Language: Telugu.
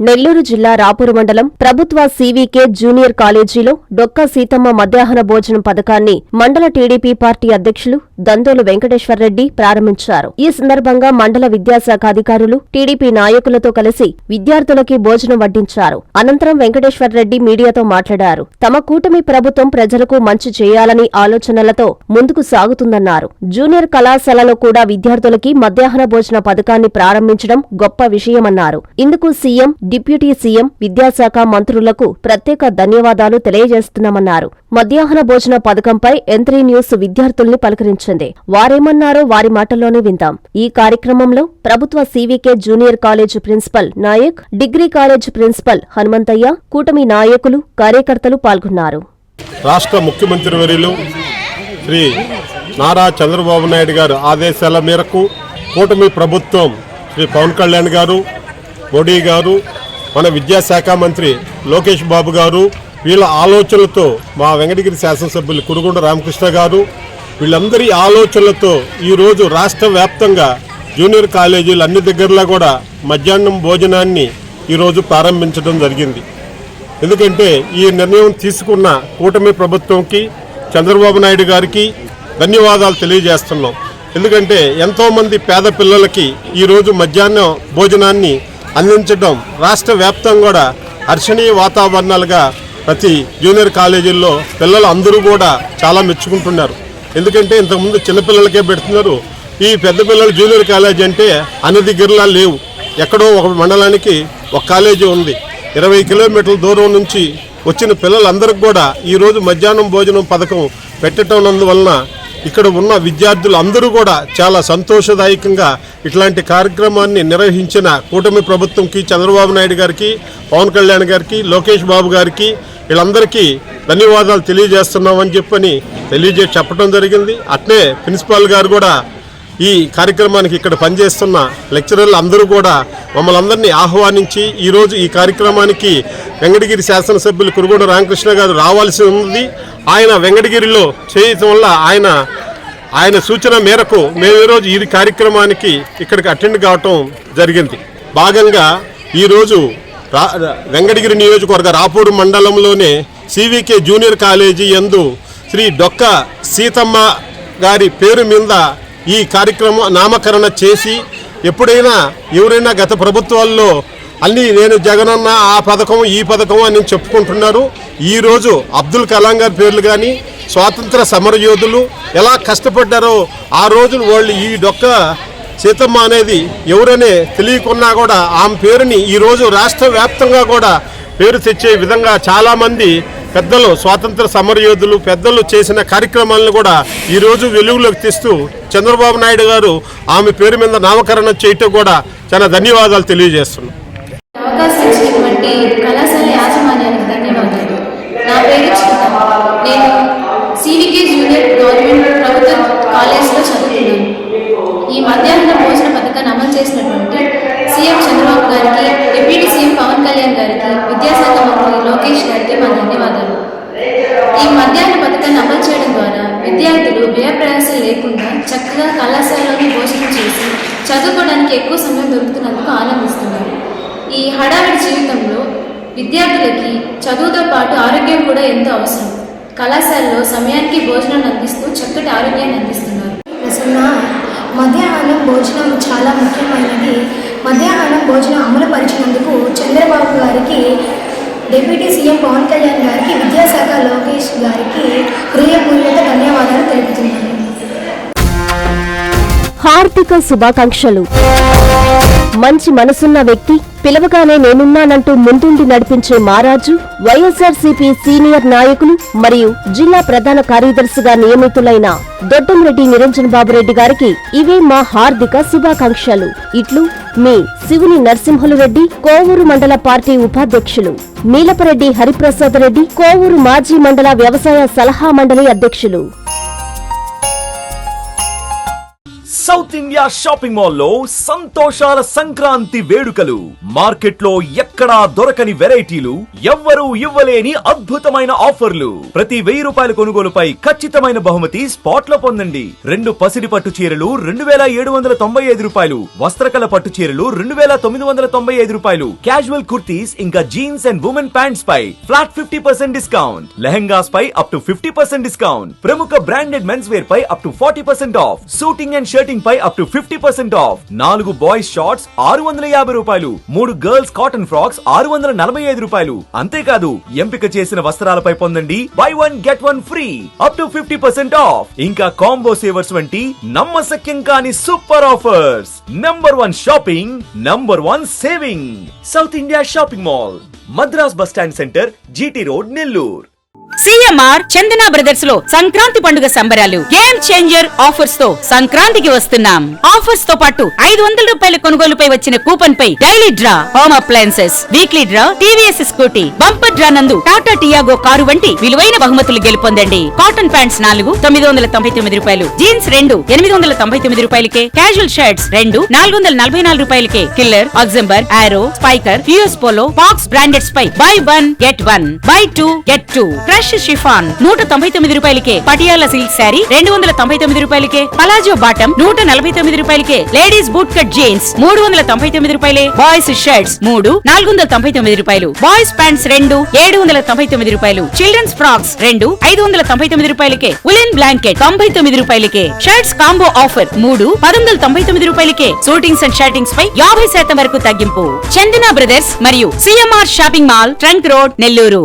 నెల్లూరు జిల్లా రాపూరు మండలం ప్రభుత్వ సీవీకే జూనియర్ కాలేజీలో డొక్కా సీతమ్మ మధ్యాహ్న భోజనం పథకాన్ని మండల టీడీపీ పార్టీ అధ్యక్షులు దందోలు వెంకటేశ్వర్రెడ్డి ప్రారంభించారు. ఈ సందర్భంగా మండల విద్యాశాఖ అధికారులు, టీడీపీ నాయకులతో కలిసి విద్యార్థులకి భోజనం వడ్డించారు. అనంతరం వెంకటేశ్వర్రెడ్డి మీడియాతో మాట్లాడారు. తమ కూటమి ప్రభుత్వం ప్రజలకు మంచి చేయాలని ఆలోచనలతో ముందుకు సాగుతుందన్నారు. జూనియర్ కళాశాలలో కూడా విద్యార్థులకి మధ్యాహ్న భోజన పథకాన్ని ప్రారంభించడం గొప్ప విషయమన్నారు. ఇందుకు సీఎం, డిప్యూటీ సీఎం, విద్యాశాఖ మంత్రులకు ప్రత్యేక ధన్యవాదాలు తెలియజేస్తున్నామన్నారు. మధ్యాహ్న భోజన పథకంపై ఎంత్రీ న్యూస్ విద్యార్థుల్ని పలకరించింది. వారేమన్నారో వారి మాటల్లోనే విందాం. ఈ కార్యక్రమంలో ప్రభుత్వ CVK junior college principal Nayak, degree college principal Hanumanthaiah, కూటమి నాయకులు, కార్యకర్తలు పాల్గొన్నారు. రాష్ట్ర ముఖ్యమంత్రి వర్యులు శ్రీ నారా చంద్రబాబు నాయుడు గారు ఆదేశాల మేరకు కూటమి ప్రభుత్వం శ్రీ పవన్ కళ్యాణ్ గారు, మోడీ గారు, మన విద్యాశాఖ మంత్రి లోకేష్ బాబు గారు, వీళ్ళ ఆలోచనలతో మా వెంకటగిరి శాసనసభ్యులు కురుగుండ రామకృష్ణ గారు, వీళ్ళందరి ఆలోచనలతో ఈరోజు రాష్ట్ర వ్యాప్తంగా జూనియర్ కాలేజీలు అన్ని దగ్గరలో కూడా మధ్యాహ్నం భోజనాన్ని ఈరోజు ప్రారంభించడం జరిగింది. ఎందుకంటే ఈ నిర్ణయం తీసుకున్న కూటమి ప్రభుత్వంకి, చంద్రబాబు నాయుడు గారికి ధన్యవాదాలు తెలియజేస్తున్నాం. ఎందుకంటే ఎంతోమంది పేద పిల్లలకి ఈరోజు మధ్యాహ్నం భోజనాన్ని అందించడం రాష్ట్ర వ్యాప్తంగా కూడా హర్షణీయ వాతావరణాలుగా ప్రతి జూనియర్ కాలేజీల్లో పిల్లలు అందరూ కూడా చాలా మెచ్చుకుంటున్నారు. ఎందుకంటే ఇంతకుముందు చిన్నపిల్లలకే పెడుతున్నారు. ఈ పెద్ద పిల్లలు జూనియర్ కాలేజీ అంటే అన్ని దగ్గరలా లేవు. ఎక్కడో ఒక మండలానికి ఒక కాలేజీ ఉంది. 20 కిలోమీటర్ల దూరం నుంచి వచ్చిన పిల్లలందరికీ కూడా ఈరోజు మధ్యాహ్నం భోజనం పథకం పెట్టడం వలన ఇక్కడ ఉన్న విద్యార్థులు అందరూ కూడా చాలా సంతోషదాయకంగా ఇట్లాంటి కార్యక్రమాన్ని నిర్వహించిన కూటమి ప్రభుత్వంకి, చంద్రబాబు నాయుడు గారికి, పవన్ కళ్యాణ్ గారికి, లోకేష్ బాబు గారికి వీళ్ళందరికీ ధన్యవాదాలు తెలియజేస్తున్నామని చెప్పడం జరిగింది. అట్నే ప్రిన్సిపాల్ గారు కూడా ఈ కార్యక్రమానికి ఇక్కడ పనిచేస్తున్న లెక్చరర్లు అందరూ కూడా మమ్మల్ని అందరినీ ఆహ్వానించి ఈరోజు ఈ కార్యక్రమానికి వెంకటగిరి శాసనసభ్యులు కురుగుండ రామకృష్ణ గారు రావాల్సి ఉంది. ఆయన వెంకటగిరిలో చేయటం వల్ల ఆయన సూచన మేరకు మేము ఈరోజు ఈ కార్యక్రమానికి ఇక్కడికి అటెండ్ కావటం జరిగింది. భాగంగా ఈరోజు వెంకటగిరి నియోజకవర్గ రాపూరు మండలంలోనే సీవీకే జూనియర్ కాలేజీ యందు శ్రీ డొక్క సీతమ్మ గారి పేరు మీద ఈ కార్యక్రమం నామకరణ చేసి, ఎప్పుడైనా ఎవరైనా గత ప్రభుత్వాల్లో అన్నీ నేను జగనన్న ఆ పథకం ఈ పథకం అని చెప్పుకుంటున్నారు. ఈరోజు అబ్దుల్ కలాం గారి పేర్లు కానీ, స్వాతంత్ర సమరయోధులు ఎలా కష్టపడ్డారో ఆ రోజులు వాళ్ళు ఈ డొక్క సీతమ్మ అనేది ఎవరనే తెలియకున్నా కూడా ఆమె పేరుని ఈరోజు రాష్ట్ర వ్యాప్తంగా కూడా పేరు తెచ్చే విధంగా చాలామంది పెద్దలు, స్వాతంత్ర సమరయోధులు పెద్దలు చేసిన కార్యక్రమాలను కూడా ఈరోజు వెలుగులోకి తెస్తూ చంద్రబాబు నాయుడు గారు ఆమె పేరు మీద నామకరణం చేయటం కూడా చాలా ధన్యవాదాలు తెలియజేస్తున్నాం. అవకాశం ఇచ్చినటువంటి కళాశాల యాజమాన్యానికి ధన్యవాదాలు. నా పేరు చిన్న. నేను సీవీకే జూనియర్ గవర్నమెంట్ ప్రభుత్వ కాలేజీలో చదువుతున్నాను. ఈ మధ్యాహ్న భోజన పథకాన్ని అమలు చేసినటువంటి సీఎం చంద్రబాబు గారికి, డిప్యూటీ సీఎం పవన్ కళ్యాణ్ గారికి, విద్యాశాఖ మంత్రి లోకేష్ గారికి మా ధన్యవాదాలు. ఈ మధ్యాహ్న పథకాన్ని అమలు చేయడం ద్వారా విద్యార్థులు వ్యయప్రయాసం లేకుండా చక్కగా కళాశాలలోనే భోజనం చేసి చదువుకోవడానికి ఎక్కువ సమయం దొరుకుతున్నందుకు ఆనందిస్తున్నారు. ఈ హడావిడి జీవితంలో విద్యార్థులకి చదువుతో పాటు ఆరోగ్యం కూడా ఎంతో అవసరం. కళాశాలలో సమయానికి భోజనాన్ని అందిస్తూ చక్కటి ఆరోగ్యాన్ని అందిస్తున్నారు. మధ్యాహ్నం భోజనం చాలా ముఖ్యమైనది. మధ్యాహ్నం భోజనం అమలు పరిచినందుకు చంద్రబాబు గారికి, డిప్యూటీ సీఎం పవన్ కళ్యాణ్ గారికి, విద్యాశాఖ లోకేష్ గారికి హృదయపూర్వక ధన్యవాదాలు తెలుపుతున్నాను. హార్దిక శుభాకాంక్షలు. మంచి మనసున్న వ్యక్తి, పిలవగానే నేనున్నానంటూ ముందుండి నడిపించే మారాజు, వైఎస్ఆర్సీపీ సీనియర్ నాయకులు మరియు జిల్లా ప్రధాన కార్యదర్శిగా నియమితులైన దొడ్డంరెడ్డి నిరంజన్ బాబురెడ్డి గారికి ఇవే మా హార్దిక శుభాకాంక్షలు. ఇట్లు మీ శివుని నరసింహులు రెడ్డి, కోవూరు మండల పార్టీ ఉపాధ్యక్షులు. నీలపరెడ్డి హరిప్రసాద్ రెడ్డి, కోవూరు మాజీ మండల వ్యవసాయ సలహా మండలి అధ్యక్షులు. సౌత్ ఇండియా షాపింగ్ మాల్ లో సంతోషాల సంక్రాంతి వేడుకలు. మార్కెట్ లో ఎక్కడా దొరకని వెరైటీలు, ఎవ్వరూ ఇవ్వలేని అద్భుతమైన ఆఫర్లు. ప్రతి 1000 రూపాయల కొనుగోలుపై ఖచ్చితమైన బహుమతి స్పాట్ లో పొందండి. 2 పసిడి పట్టు చీరలు 2795 రూపాయలు, వస్త్రకళ పట్టు చీరలు 2995 రూపాయలు, క్యాజువల్ కుర్తీస్ ఇంకా జీన్స్ అండ్ ఉమెన్ ప్యాంట్స్ పై ఫ్లాట్ 50% డిస్కౌంట్, లెహంగాస్ పై అప్ టు 50% డిస్కౌంట్, ప్రముఖ బ్రాండెడ్ మెన్స్ వేర్ పై up to 40% off, suiting and shirting పై up to 50% off, 4 boys shorts 650 రూపాయలు, 3 గర్ల్స్ కాటన్ ఫ్రాక్స్ 645 రూపాయలు. అంతేకాదు ఎంపిక చేసిన వస్త్రాలపై పొందండి buy 1 get 1 free up to 50% off. ఇంకా కాంబో సేవర్స్ వంటి నమ్మశక్యం కాని super offers. Number 1 shopping, number 1 saving. South India shopping mall, Madras bus stand centre, GT road, Nellore. CMR Chandana brothers లో సంక్రాంతి పండుగ సంబరాలు గేమ్ చేంజర్ ఆఫర్స్ తో సంక్రాంతికి వస్తున్నాం. ఆఫర్స్ తో పాటు 500 రూపాయల కొనుగోలుపై వచ్చిన కూపన్ పై daily draw home appliances, weekly draw TVS Scooty, bumper draw నందు టాటా టియాగో కారు వంటి విలువైన బహుమతులు గెలుపొందండి. కాటన్ ప్యాంట్స్ 4 999 రూపాయలు, జీన్స్ 2 899 రూపాయలకే, క్యాజువల్ షర్ట్స్ 2 444 రూపాయలకే, కిల్లర్, అగ్జంబర్, Arrow, Spykar, US Polo, box brandeds పై buy 1 get 1 buy 2 get 2, chiffon 199 రూపాయలకే, పటియాలా సిల్క్ శారీ 299 రూపాయలకే, పలాజో బాటం 149 రూపాయలకే, లేడీస్ బూట్ కట్ జీన్స్ 399 రూపాయలే, బాయ్స్ షర్ట్స్ 3 499 రూపాయలు, బాయ్స్ ప్యాంట్స్ 2 799 రూపాయలు, చిల్డ్రన్స్ ఫ్రాక్స్ 2 599 రూపాయలకే, ఉలెన్ బ్లాంకెట్ 99 రూపాయలకే, షర్ట్స్ కాంబో ఆఫర్ 3 1199 రూపాయలకే, షూటింగ్స్ అండ్ షర్టింగ్స్ పై 50% వరకు తగ్గింపు. చందన బ్రదర్స్ మరియు CMR shopping mall, trunk road, Nellore.